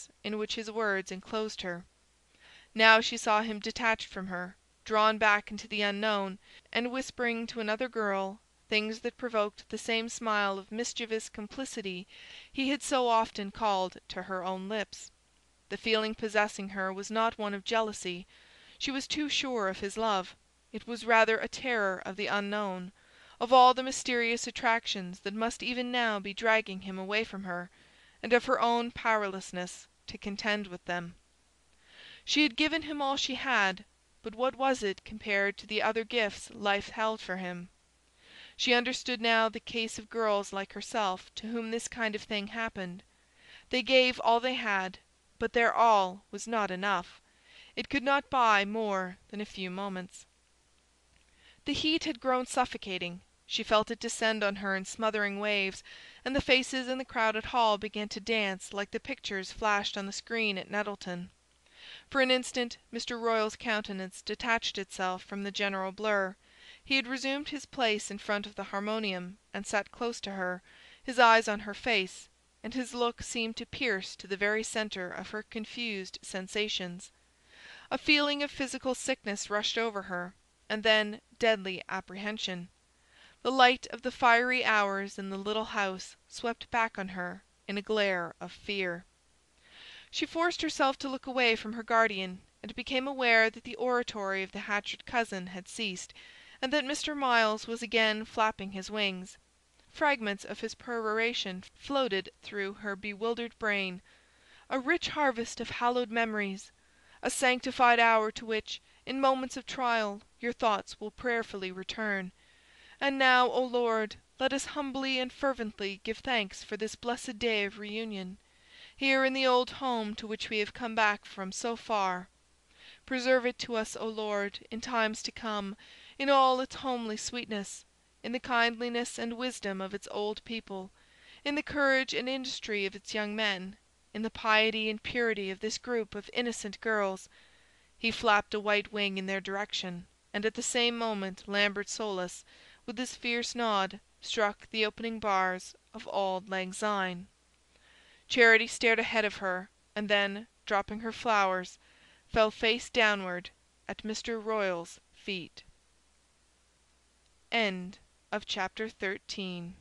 hearts in which his words enclosed her. Now she saw him detached from her, drawn back into the unknown, and whispering to another girl things that provoked the same smile of mischievous complicity he had so often called to her own lips. The feeling possessing her was not one of jealousy. She was too sure of his love. It was rather a terror of the unknown, of all the mysterious attractions that must even now be dragging him away from her, and of her own powerlessness to contend with them. She had given him all she had, but what was it compared to the other gifts life held for him? She understood now the case of girls like herself to whom this kind of thing happened. They gave all they had, but their all was not enough. It could not buy more than a few moments. The heat had grown suffocating. She felt it descend on her in smothering waves, and the faces in the crowded hall began to dance like the pictures flashed on the screen at Nettleton. For an instant Mr. Royal's countenance detached itself from the general blur. He had resumed his place in front of the harmonium, and sat close to her, his eyes on her face, and his look seemed to pierce to the very centre of her confused sensations. A feeling of physical sickness rushed over her, and then deadly apprehension. The light of the fiery hours in the little house swept back on her in a glare of fear. She forced herself to look away from her guardian, and became aware that the oratory of the Hatchard cousin had ceased, and that Mr. Miles was again flapping his wings. Fragments of his peroration floated through her bewildered brain. A rich harvest of hallowed memories, a sanctified hour to which, in moments of trial, your thoughts will prayerfully return. And now, O Lord, let us humbly and fervently give thanks for this blessed day of reunion, here in the old home to which we have come back from so far. Preserve it to us, O Lord, in times to come, in all its homely sweetness, in the kindliness and wisdom of its old people, in the courage and industry of its young men, in the piety and purity of this group of innocent girls. He flapped a white wing in their direction, and at the same moment Lambert Solus, with his fierce nod, struck the opening bars of Auld Lang Syne. Charity stared ahead of her, and then, dropping her flowers, fell face downward at Mr. Royal's feet. End of chapter 13.